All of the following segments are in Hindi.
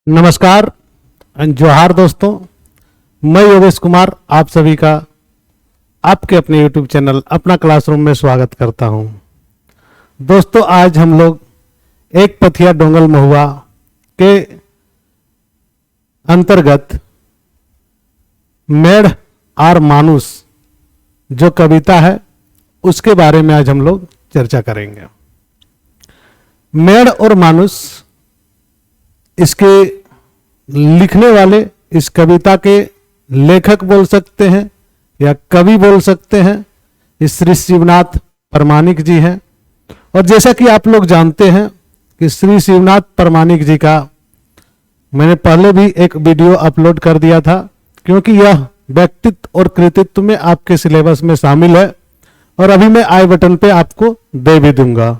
नमस्कार एंड जोहार दोस्तों। मैं योगेश कुमार आप सभी का आपके अपने YouTube चैनल अपना क्लासरूम में स्वागत करता हूं। दोस्तों आज हम लोग एक पथिया डोंगल महुआ के अंतर्गत मेढ़ और मानुस जो कविता है उसके बारे में आज हम लोग चर्चा करेंगे। मेढ़ और मानुस इसके लिखने वाले इस कविता के लेखक बोल सकते हैं या कवि बोल सकते हैं, इस श्री शिवनाथ परमाणिक जी हैं। और जैसा कि आप लोग जानते हैं कि श्री शिवनाथ परमाणिक जी का मैंने पहले भी एक वीडियो अपलोड कर दिया था, क्योंकि यह व्यक्तित्व और कृतित्व में आपके सिलेबस में शामिल है और अभी मैं आई बटन पे आपको दे भी दूंगा।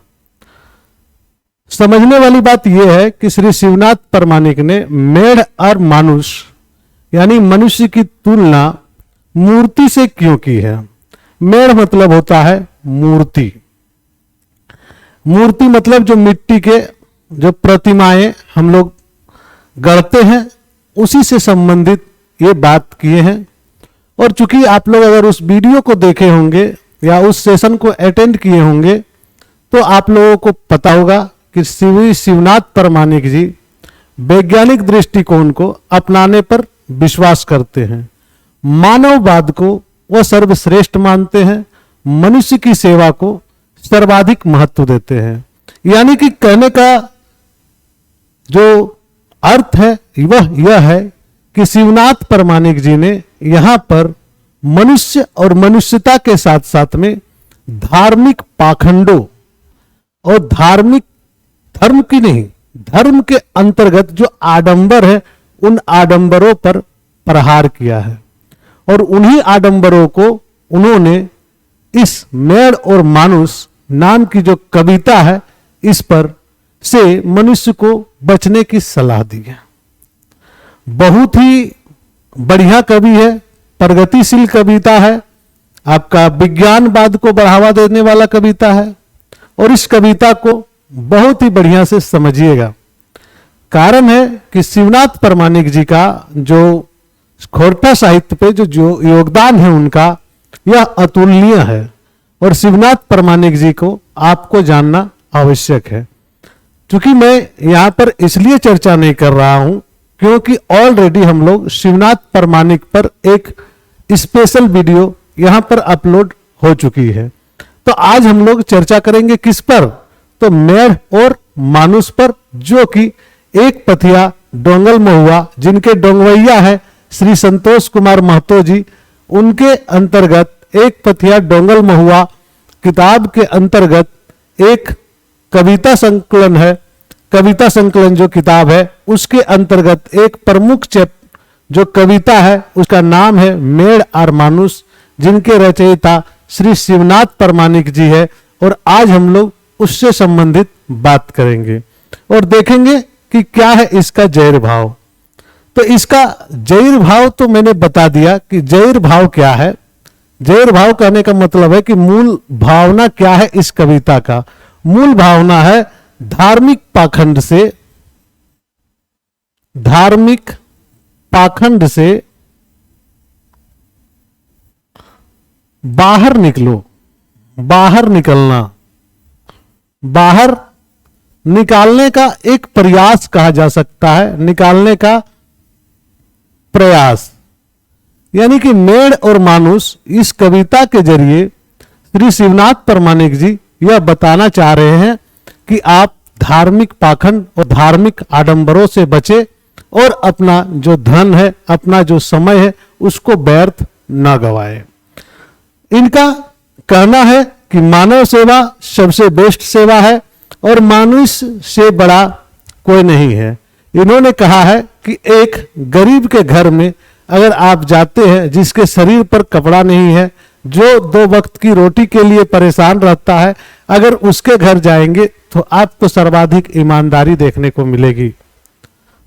समझने वाली बात यह है कि श्री शिवनाथ परमाणिक ने मेढ़ और मानुष यानी मनुष्य की तुलना मूर्ति से क्यों की है। मेढ़ मतलब होता है मूर्ति। मूर्ति मतलब जो मिट्टी के जो प्रतिमाएं हम लोग गढ़ते हैं उसी से संबंधित ये बात किए हैं। और चूंकि आप लोग अगर उस वीडियो को देखे होंगे या उस सेशन को अटेंड किए होंगे तो आप लोगों को पता होगा कि श्री शिवनाथ परमाणिक जी वैज्ञानिक दृष्टिकोण को अपनाने पर विश्वास करते हैं। मानववाद को वह सर्वश्रेष्ठ मानते हैं, मनुष्य की सेवा को सर्वाधिक महत्व देते हैं। यानी कि कहने का जो अर्थ है वह यह है कि शिवनाथ परमाणिक जी ने यहां पर मनुष्य और मनुष्यता के साथ साथ में धार्मिक पाखंडों और धार्मिक धर्म की नहीं, धर्म के अंतर्गत जो आडंबर है उन आडंबरों पर प्रहार किया है। और उन्हीं आडंबरों को उन्होंने इस मेढ़ और मानुस नाम की जो कविता है इस पर से मनुष्य को बचने की सलाह दी है। बहुत ही बढ़िया कवि है, प्रगतिशील कविता है, आपका विज्ञानवाद को बढ़ावा देने वाला कविता है। और इस कविता को बहुत ही बढ़िया से समझिएगा। कारण है कि शिवनाथ परमाणिक जी का जो खोरठा साहित्य पे जो योगदान है उनका यह अतुलनीय है और शिवनाथ परमाणिक जी को आपको जानना आवश्यक है। क्योंकि मैं यहां पर इसलिए चर्चा नहीं कर रहा हूं क्योंकि ऑलरेडी हम लोग शिवनाथ परमाणिक पर एक स्पेशल वीडियो यहां पर अपलोड हो चुकी है। तो आज हम लोग चर्चा करेंगे किस पर, तो मेढ़ और मानुस पर, जो कि एक पथिया डोंगल महुआ जिनके डोंगवैया है श्री संतोष कुमार महतो जी, उनके अंतर्गत एक पथिया डोंगल महुआ किताब के अंतर्गत एक कविता संकलन है। कविता संकलन जो किताब है उसके अंतर्गत एक प्रमुख जो कविता है उसका नाम है मेढ़ और मानुस, जिनके रचयिता श्री शिवनाथ परमाणिक जी है। और आज हम लोग उससे संबंधित बात करेंगे और देखेंगे कि क्या है इसका जैर भाव। तो इसका जैर भाव तो मैंने बता दिया कि जैर भाव क्या है। जैर भाव कहने का मतलब है कि मूल भावना क्या है इस कविता का। मूल भावना है धार्मिक पाखंड से बाहर निकलो, बाहर निकलना, बाहर निकालने का एक प्रयास कहा जा सकता है, निकालने का प्रयास। यानी कि मेढ़ और मानुस इस कविता के जरिए श्री शिवनाथ परमाणिक जी यह बताना चाह रहे हैं कि आप धार्मिक पाखंड और धार्मिक आडंबरों से बचे और अपना जो धन है, अपना जो समय है उसको व्यर्थ न गवाए। इनका कहना है कि मानव सेवा सबसे बेस्ट सेवा है और मनुष्य से बड़ा कोई नहीं है। इन्होंने कहा है कि एक गरीब के घर में अगर आप जाते हैं जिसके शरीर पर कपड़ा नहीं है, जो 2 वक्त की रोटी के लिए परेशान रहता है, अगर उसके घर जाएंगे तो आपको सर्वाधिक ईमानदारी देखने को मिलेगी।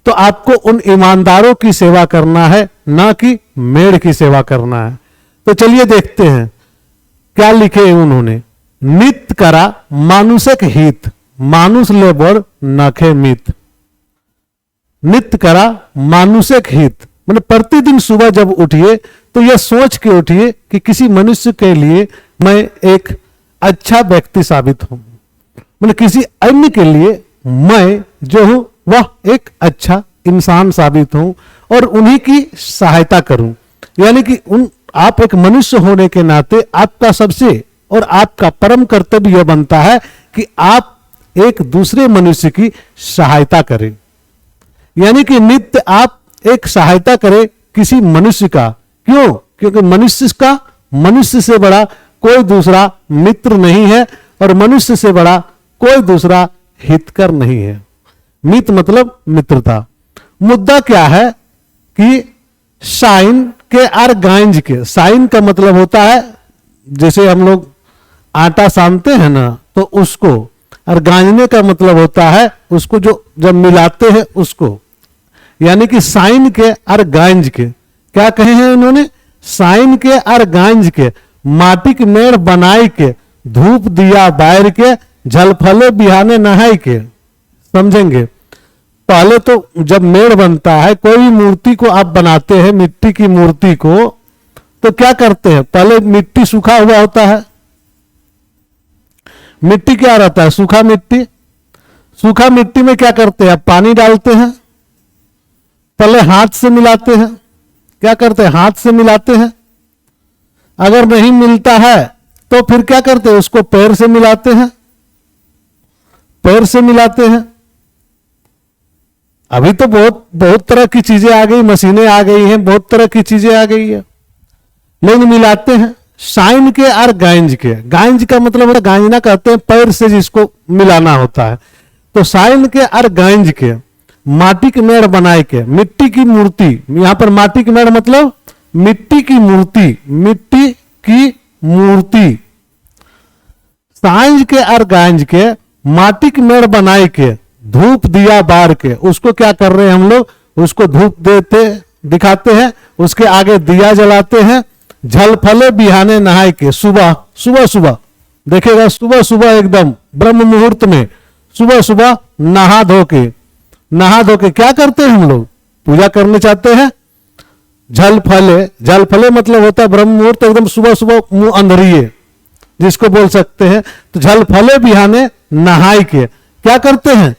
तो आपको उन ईमानदारों की सेवा करना है, ना कि मेढ़ की सेवा करना है। तो चलिए देखते हैं क्या लिखे उन्होंने। नित करा मानुषक हित, मानुष ले बड़ नखे मित। नित्य करा मानुषिक हित, मतलब प्रतिदिन सुबह जब उठिए तो यह सोच के उठिए कि किसी मनुष्य के लिए मैं एक अच्छा व्यक्ति साबित हूं, मतलब किसी अन्य के लिए मैं जो हूं वह एक अच्छा इंसान साबित हूं और उन्हीं की सहायता करूं। यानी कि आप एक मनुष्य होने के नाते आपका सबसे और आपका परम कर्तव्य यह बनता है कि आप एक दूसरे मनुष्य की सहायता करें, यानी कि नित्य आप एक सहायता करें किसी मनुष्य का। क्यों? क्योंकि मनुष्य से बड़ा कोई दूसरा मित्र नहीं है और मनुष्य से बड़ा कोई दूसरा हितकर नहीं है। मित्र मतलब मित्रता। मुद्दा क्या है कि साइन के और गांज के, साइन का मतलब होता है जैसे हम लोग आटा सानते हैं ना तो उसको, और गांजने का मतलब होता है उसको जो जब मिलाते हैं उसको, यानी कि साइन के और गांज के। क्या कहे हैं इन्होंने? साइन के और गांज के माटी के मेड़ बनाई के, धूप दिया बार के, झलफले बिहाने नहाई के। समझेंगे? पहले तो जब मेड़ बनता है, कोई भी मूर्ति को आप बनाते हैं, मिट्टी की मूर्ति को, तो क्या करते हैं? पहले मिट्टी सूखा हुआ होता है। मिट्टी क्या रहता है? सूखा मिट्टी। सूखा मिट्टी में क्या करते हैं? पानी डालते हैं, पहले हाथ से मिलाते हैं। क्या करते हैं? हाथ से मिलाते हैं। अगर नहीं मिलता है तो फिर क्या करते हैं? उसको पैर से मिलाते हैं, पैर से मिलाते हैं। अभी तो बहुत तरह की चीजें आ गई, मशीनें आ गई हैं, बहुत तरह की चीजें आ गई है, लेकिन मिलाते हैं। साइन के और गांज के, गांज का मतलब है, गांजना कहते हैं पैर से जिसको मिलाना होता है। तो साइन के और गांज के माटी के मेड़ बनाए के, मिट्टी की मूर्ति, यहां पर माटी के मेड़ मतलब मिट्टी की मूर्ति, मिट्टी की मूर्ति। साइंज के और गांज के माटी के मेड़ बनाए के, धूप दिया बार के, उसको क्या कर रहे हैं हम लोग? उसको धूप देते दिखाते हैं, उसके आगे दिया जलाते हैं। झलफले बिहाने नहाए के, सुबह सुबह देखेगा, सुबह सुबह एकदम ब्रह्म मुहूर्त में सुबह सुबह नहा धो के क्या करते हैं हम लोग? पूजा करने चाहते हैं। झलफले मतलब होता है ब्रह्म मुहूर्त, एकदम सुबह सुबह मुंह अंधरिए जिसको बोल सकते हैं। तो झलफले बिहाने नहाई के क्या करते हैं?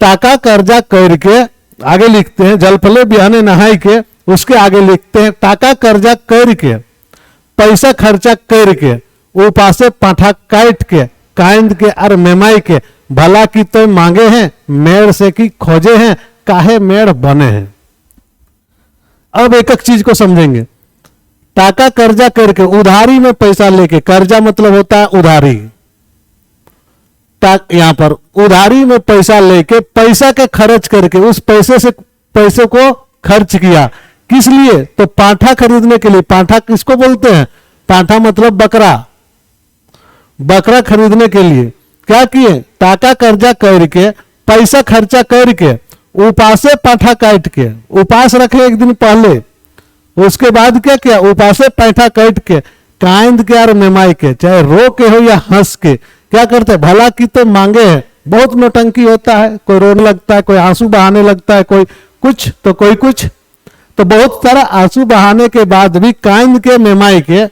टाका कर्जा करके, आगे लिखते हैं झलफले बिहाने नहाई के, उसके आगे लिखते हैं टाका कर्जा करके, पैसा खर्चा करके, उपासे पाठा काट के, कांद के और मेमाई के, भला की तो मांगे हैं, मेड़ से की खोजे हैं, काहे मेड़ बने हैं। अब एक एक चीज को समझेंगे। टाका कर्जा करके, उधारी में पैसा लेके, कर्जा मतलब होता है उधारी। यहां पर उधारी में पैसा लेके, पैसा के खर्च करके, उस पैसे को खर्च किया। किस लिए? तो पाठा खरीदने के लिए। पाठा किसको बोलते हैं? पाठा मतलब बकरा, बकरा खरीदने के लिए क्या किए? टाका कर्जा करके, पैसा खर्चा करके, उपासे पाठा काट के, उपास रखे एक दिन पहले, उसके बाद क्या किया? उपासे पाठा काट के, कांद के और मेमाई के, चाहे रो के हो या हंस के, क्या करते हैं? भला की तो मांगे हैं। बहुत नौटंकी होता है, कोई रोने लगता है, कोई आंसू बहाने लगता है, कोई कुछ तो कोई कुछ, तो बहुत सारा आंसू बहाने के बाद भी कांद के मेमाई के,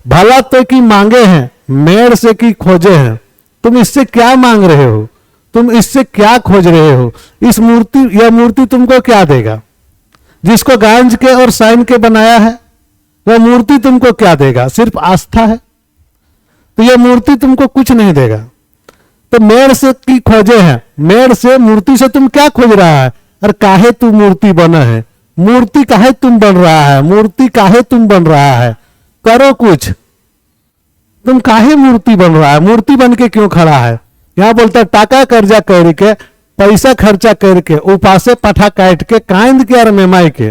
भला तो की मांगे हैं, मेड़ से की खोजे हैं। तुम इससे क्या मांग रहे हो? तुम इससे क्या खोज रहे हो? इस मूर्ति, यह मूर्ति तुमको क्या देगा? जिसको गांज के और साइन के बनाया है, वह मूर्ति तुमको क्या देगा? सिर्फ आस्था है। तो यह मूर्ति तुमको कुछ नहीं देगा। तो मेड़ से की खोजे हैं, मेड़ से, मूर्ति से तुम क्या खोज रहा है? और काहे तू मूर्ति बना है? मूर्ति काहे तुम बन रहा है? मूर्ति काहे तुम बन रहा है? करो कुछ। तुम काहे मूर्ति बन रहा है? मूर्ति बन के क्यों खड़ा है? यहां बोलता है टाका कर्जा करके, पैसा खर्चा करके, उपासे पाठा काट के, कांद के और मेमाई के,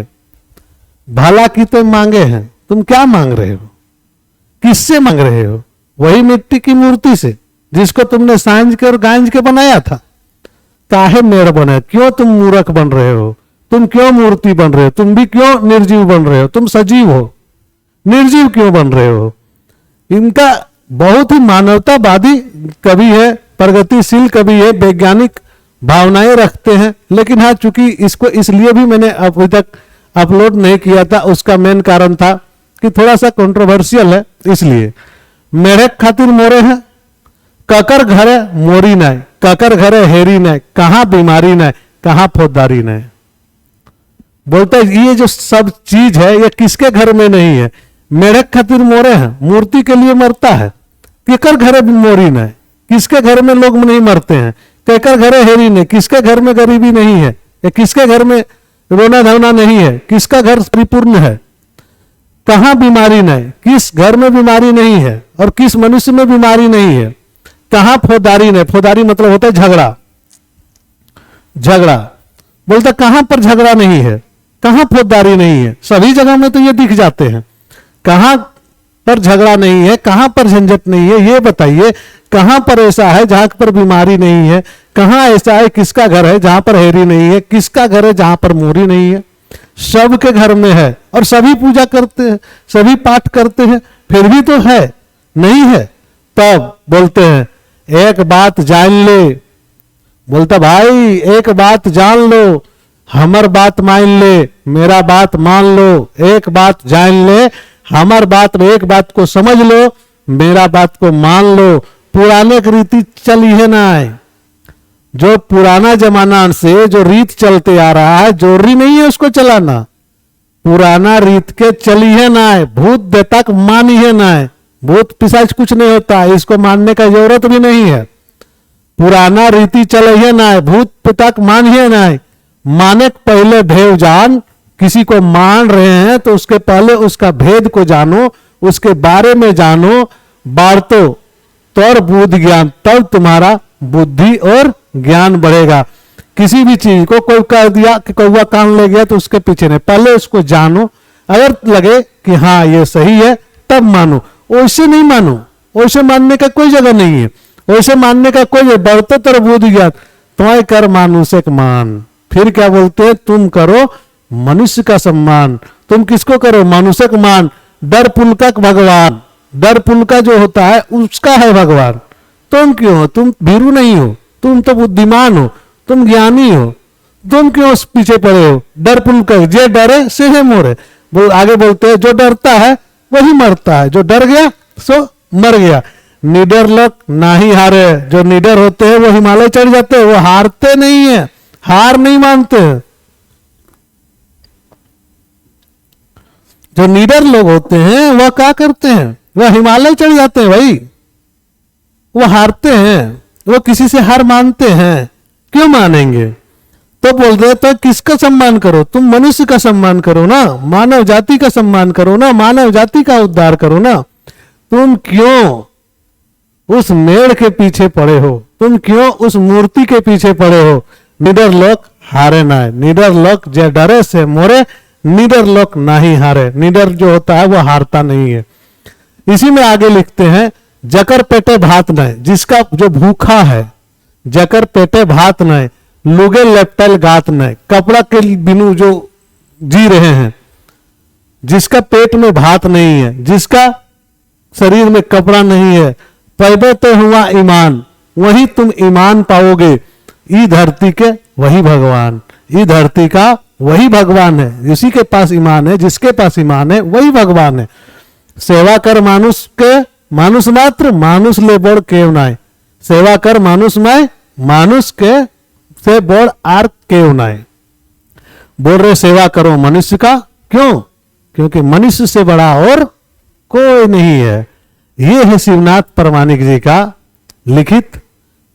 भला की तो मांगे हैं। तुम क्या मांग रहे हो? किससे मांग रहे हो? वही मिट्टी की मूर्ति से जिसको तुमने सांझ के और गांज के बनाया था। काहे मेड़ बने? क्यों तुम मूर्ख बन रहे हो? तुम क्यों मूर्ति बन रहे हो? तुम भी क्यों निर्जीव बन रहे हो? तुम सजीव हो, निर्जीव क्यों बन रहे हो? इनका बहुत ही मानवतावादी कवि है, प्रगतिशील कवि है, वैज्ञानिक भावनाएं रखते हैं। लेकिन हाँ, चूंकि इसको इसलिए भी मैंने अभी तक अपलोड नहीं किया था, उसका मेन कारण था कि थोड़ा सा कंट्रोवर्शियल है, इसलिए। मेढक खातिर मोरे हैं, ककर घरे मोरी नाय, ककर घरे हेरी नाय, कहां बीमारी नाय, कहां फौजदारी नाय। बोलता है ये जो सब चीज है ये किसके घर में नहीं है। मेढक खातिर मोरे हैं, मूर्ति के लिए मरता है। केकर घरे मोरी नाय, किसके घर में लोग नहीं मरते हैं। केकर घरे हेरी नहीं, किसके घर में गरीबी नहीं है, या किसके घर में रोना धोना नहीं है, किसका घर परिपूर्ण है। कहां बीमारी नहीं, किस घर में बीमारी नहीं है और किस मनुष्य में बीमारी नहीं है। कहां फौजदारी नहीं, फौजदारी मतलब होता है झगड़ा, झगड़ा। बोलता कहां पर झगड़ा नहीं है, कहां फौजदारी नहीं है। सभी जगह में तो ये दिख जाते हैं। कहां पर झगड़ा नहीं है, कहां पर झंझट नहीं है, ये बताइए। कहां पर ऐसा है जहां पर बीमारी नहीं है, कहां ऐसा है किसका घर है जहां पर हेरी नहीं है, किसका घर है जहां पर मोरी नहीं है। सबके घर में है और सभी पूजा करते हैं, सभी पाठ करते हैं, फिर भी तो है नहीं है। तब बोलते हैं एक बात जान ले। बोलता भाई एक बात जान लो, हमर बात मान ले, मेरा बात मान लो। एक बात जान ले, हमार बात, एक बात को समझ लो, मेरा बात को मान लो। पुराने रीति चली है ना है, जो पुराना जमाना से जो रीत चलते आ रहा है, जरूरी नहीं है उसको चलाना। पुराना रीत के चली है ना है, भूत देवता मानी है ना है। भूत पिशाच कुछ नहीं होता है, इसको मानने का जरूरत भी नहीं है। पुराना रीति चले है ना है, भूत पिता मान है ना है। माने पहले भेद जान, किसी को मान रहे हैं तो उसके पहले उसका भेद को जानो, उसके बारे में जानो, बांटो तो और बुद्धि ज्ञान, तब तुम्हारा बुद्धि और ज्ञान बढ़ेगा। किसी भी चीज को कोई कह दिया कि कौवा कान ले गया तो उसके पीछे नहीं, पहले उसको जानो। अगर लगे कि हाँ ये सही है तब मानो, वैसे नहीं मानो। वैसे मानने का कोई जगह नहीं है, वैसे मानने का कोई बढ़ते तर बुद्धि ज्ञान तुम्हें कर मानुषिक मान। फिर क्या बोलते हैं, तुम करो मनुष्य का सम्मान। तुम किसको करो, मनुष्य मान। डर पुलका भगवान, डर पुलका जो होता है उसका है भगवान। तुम क्यों हो, तुम भीरू नहीं हो, तुम तो बुद्धिमान हो, तुम ज्ञानी हो, तुम क्यों पीछे पड़े हो। डर पुलका जे डरे से है मोरे। वो आगे बोलते हैं जो डरता है वही मरता है, जो डर गया सो मर गया। निडर लोग ना ही हारे, जो निडर होते हैं वो हिमालय चढ़ जाते हैं, वो हारते नहीं है, हार नहीं मानते हैं। जो निडर लोग होते हैं वह क्या करते हैं, वह हिमालय चढ़ जाते हैं भाई। वो हारते हैं, वो किसी से हार मानते हैं। क्यों मानेंगे। तो बोल रहे तो किसका सम्मान करो, तुम मनुष्य का सम्मान करो ना, मानव जाति का सम्मान करो ना, मानव जाति का उद्धार करो ना। तुम क्यों उस मेढ़ के पीछे पड़े हो, तुम क्यों उस मूर्ति के पीछे पड़े हो। निडर लोग हारे ना है, निडर लोग जे डरे से मोरे, निडर लोग ना ही हारे। निडर जो होता है वो हारता नहीं है। इसी में आगे लिखते हैं जकर पेटे भात न, जिसका जो भूखा है, जकर पेटे भात न, लुगे लेपटल गात न, कपड़ा के बिनु जो जी रहे हैं, जिसका पेट में भात नहीं है, जिसका शरीर में कपड़ा नहीं है, पैदे तो हुआ ईमान, वही तुम ईमान पाओगे। ई धरती के वही भगवान, ई धरती का वही भगवान है। इसी के पास ईमान है, जिसके पास ईमान है वही भगवान है। सेवा कर मानुष के मानुष मात्र, मानुष ले बोड़ केव नाय। सेवा कर मानुष में, मानुष के से बोड़ आर केव नाय। बोल रहे सेवा करो मनुष्य का, क्यों, क्योंकि मनुष्य से बड़ा और कोई नहीं है। ये है शिवनाथ परमाणिक जी का लिखित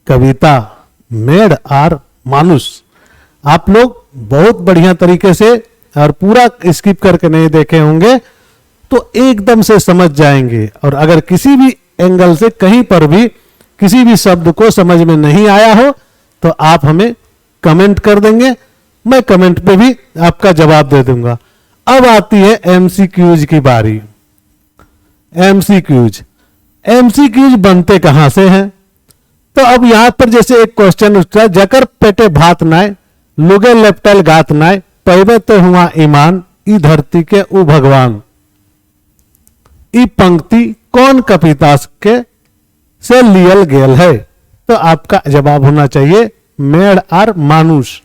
कविता मेढ़ आर मानुष। आप लोग बहुत बढ़िया तरीके से और पूरा स्किप करके नहीं देखे होंगे तो एकदम से समझ जाएंगे। और अगर किसी भी एंगल से कहीं पर भी किसी भी शब्द को समझ में नहीं आया हो तो आप हमें कमेंट कर देंगे, मैं कमेंट पे भी आपका जवाब दे दूंगा। अब आती है एमसीक्यूज की बारी। एमसीक्यूज, एमसीक्यूज बनते कहां से हैं। तो अब यहां पर जैसे एक क्वेश्चन उठता है, जकर पेटे भात नाय, लुगे लेपटल गात नाय, पैबे तो हुआ ईमान, ई धरती के उ भगवान। ई पंक्ति कौन कविता के से लियल गेल है। तो आपका जवाब होना चाहिए मेड़ आर मानुष।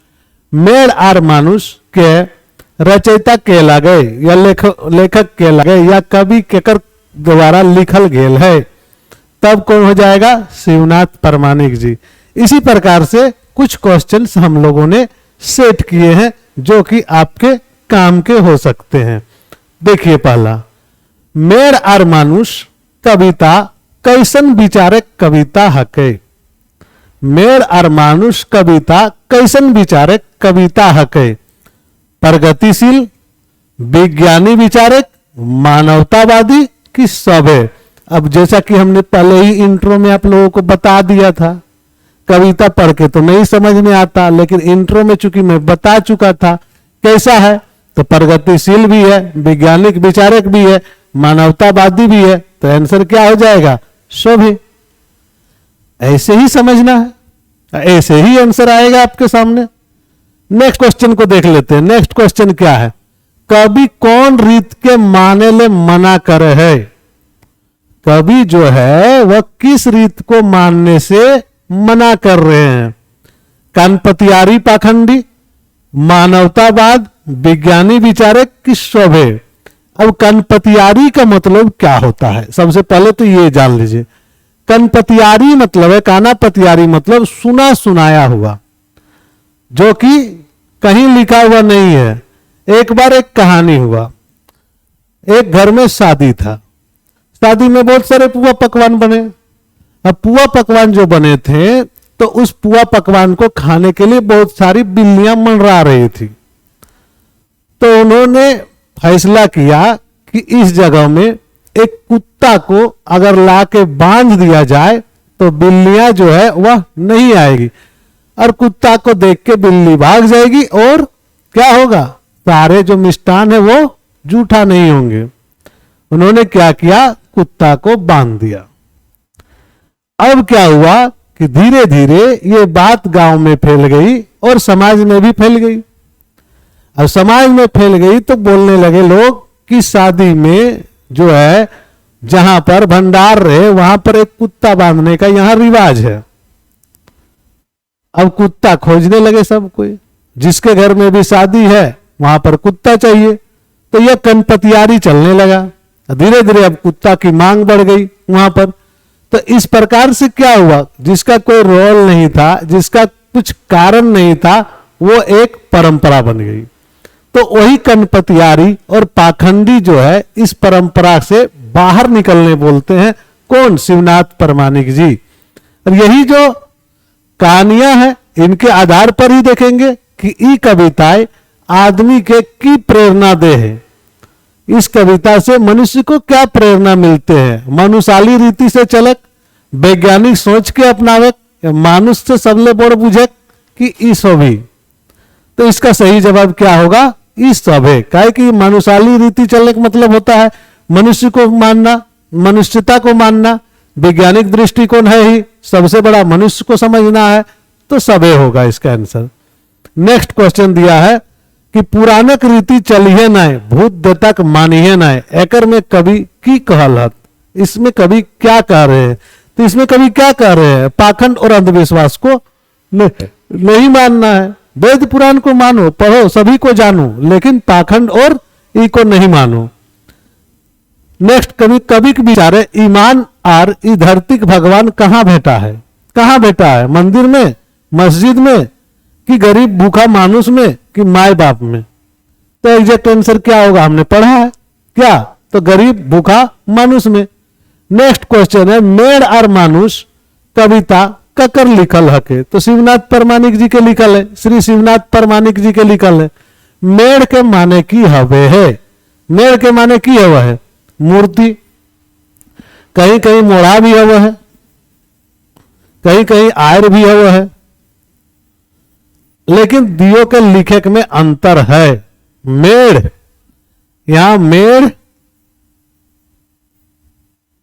मेड़ आर मानुष के रचयिता के लगे या लेखक के लगे या कवि केकर द्वारा लिखल गेल है, तब कौन हो जाएगा? शिवनाथ परमाणिक जी। इसी प्रकार से कुछ क्वेश्चंस हम लोगों ने सेट किए हैं जो कि आपके काम के हो सकते हैं। देखिए पहला, मेड़ आर मानुष कविता कैसन विचारक कविता हके। मेड़ आर मानुष कविता कैसन विचारक कविता हके? प्रगतिशील, विज्ञानी विचारक, मानवतावादी कि सभ्य। अब जैसा कि हमने पहले ही इंट्रो में आप लोगों को बता दिया था, कविता पढ़ के तो नहीं समझ में आता, लेकिन इंट्रो में चूंकि मैं बता चुका था कैसा है, तो प्रगतिशील भी है, वैज्ञानिक विचारक भी है, मानवतावादी भी है, तो आंसर क्या हो जाएगा? सभ्य। ऐसे ही समझना है, ऐसे ही आंसर आएगा आपके सामने। नेक्स्ट क्वेश्चन को देख लेते हैं। नेक्स्ट क्वेश्चन क्या है? कवि कौन रीत के माने ले मना करे है? कवि जो है वह किस रीत को मानने से मना कर रहे हैं? कानपतियारी पाखंडी, मानवतावाद, विज्ञानी विचारक कि सभ्य। अब कानपतियारी का मतलब क्या होता है? सबसे पहले तो ये जान लीजिए, कानपतियारी मतलब है, कानापतियारी मतलब सुना सुनाया हुआ, जो कि कहीं लिखा हुआ नहीं है। एक बार एक कहानी हुआ, एक घर में शादी था, शादी में बहुत सारे पुआ पकवान बने। अब पुआ पकवान जो बने थे, तो उस पुआ पकवान को खाने के लिए बहुत सारी बिल्लियां मंडरा रही थी। तो उन्होंने फैसला किया कि इस जगह में एक कुत्ता को अगर लाके बांध दिया जाए तो बिल्लियां जो है वह नहीं आएगी, और कुत्ता को देख के बिल्ली भाग जाएगी, और क्या होगा? सारे जो मिष्ठान है वो जूठा नहीं होंगे। उन्होंने क्या किया? कुत्ता को बांध दिया। अब क्या हुआ कि धीरे धीरे ये बात गांव में फैल गई और समाज में भी फैल गई। अब समाज में फैल गई तो बोलने लगे लोग कि शादी में जो है, जहां पर भंडार रहे वहां पर एक कुत्ता बांधने का यहां रिवाज है। अब कुत्ता खोजने लगे सब कोई, जिसके घर में भी शादी है वहां पर कुत्ता चाहिए, तो यह कनपतियारी चलने लगा। धीरे धीरे अब कुत्ता की मांग बढ़ गई वहां पर। तो इस प्रकार से क्या हुआ? जिसका कोई रोल नहीं था, जिसका कुछ कारण नहीं था, वो एक परंपरा बन गई। तो वही कनपतियारी और पाखंडी जो है इस परंपरा से बाहर निकलने बोलते हैं। कौन? शिवनाथ परमाणिक जी। और यही जो कहानियां हैं इनके आधार पर ही देखेंगे कि ये कविताएं आदमी के की प्रेरणा दे है। इस कविता से मनुष्य को क्या प्रेरणा मिलते हैं? मनुशाली रीति से चलक, वैज्ञानिक सोच के अपनावक, मानुष से सबले बड़ बुझक कि ई सभी। तो इसका सही जवाब क्या होगा? ई सभे। काहे कि मनुशाली रीति चलने का मतलब होता है मनुष्य को मानना, मनुष्यता को मानना। वैज्ञानिक दृष्टिकोण है ही सबसे बड़ा मनुष्य को समझना है, तो सभे होगा इसका आंसर। नेक्स्ट क्वेश्चन दिया है कि पुरानक रीति चलिए नाय, भूत देतक मानिए नाय, एकर में कवि की कहलत। इसमें कवि क्या कह रहे हैं? तो इसमें कवि क्या कह रहे हैं? पाखंड और अंधविश्वास को नहीं मानना है। वेद पुराण को मानो, पढ़ो, सभी को जानो, लेकिन पाखंड और ई को नहीं मानो। नेक्स्ट, कवि के विचारे ईमान आर ई धरती भगवान कहाँ भेटा है? कहाँ भेटा है? मंदिर में, मस्जिद में, कि गरीब भूखा मानुष में, कि माए बाप में? तो एग्जैक्ट आंसर क्या होगा? हमने पढ़ा है क्या? तो गरीब भूखा मानुष में। नेक्स्ट क्वेश्चन है, मेड़ और मानुष कविता ककर लिखल हके? तो शिवनाथ परमाणिक जी के लिखल है, श्री शिवनाथ परमाणिक जी के लिखल है। मेड़ के माने की हवे है? मेड़ के माने की हवा है? मूर्ति। कहीं कहीं मोड़ा भी हवा है, कहीं कहीं आयर भी हवा है, लेकिन दियो के लिखे में अंतर है। मेड़, यहां मेड़,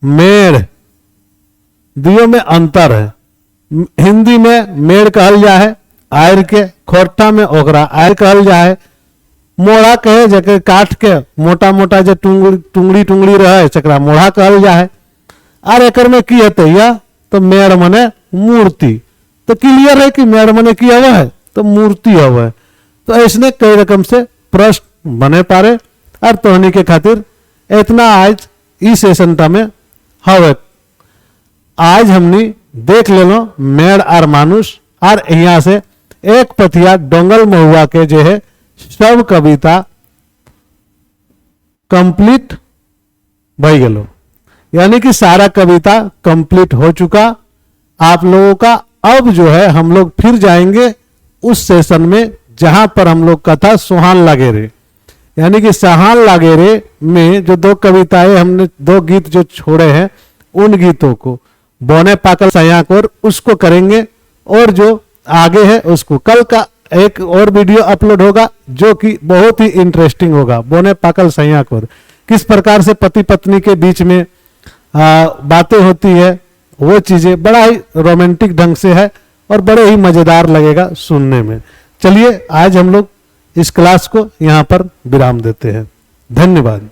मेड़, दियो में अंतर है। हिंदी में मेड़ कहल जा है आयर के, खोटा में ओकरा आयर कहल जा है। मोड़ा कहे जके काट के मोटा मोटा जो टुंगड़ी टुंगड़ी रहे चकरा मोड़ा कहल जा है। और एकर में की हते या? तो मेड़ मने मूर्ति। तो क्लियर है कि मैडम ने किया हुआ है तो मूर्ति हुआ है। तो ऐसने कई रकम से प्रश्न बने पारे और तोहनी के खातिर इतना आज इस सेशन में हवे। आज हमने देख ले लो मेड़ और मानुष और यहाँ से एक पथिया डोंगल महुआ के जो है सब कविता कंप्लीट भई गलो, यानी कि सारा कविता कंप्लीट हो चुका आप लोगों का। अब जो है हम लोग फिर जाएंगे उस सेशन में जहां पर हम लोग कथा सुहान लागेरे, यानी कि सुहान लागेरे में जो 2 कविताएं हमने 2 गीत जो छोड़े हैं उन गीतों को बोने पाकल सयाक और उसको करेंगे, और जो आगे है उसको कल का एक और वीडियो अपलोड होगा जो कि बहुत ही इंटरेस्टिंग होगा। बोने पाकल सयाक और किस प्रकार से पति पत्नी के बीच में बातें होती है, वो चीजें बड़ा ही रोमांटिक ढंग से है और बड़े ही मजेदार लगेगा सुनने में। चलिए आज हम लोग इस क्लास को यहाँ पर विराम देते हैं। धन्यवाद।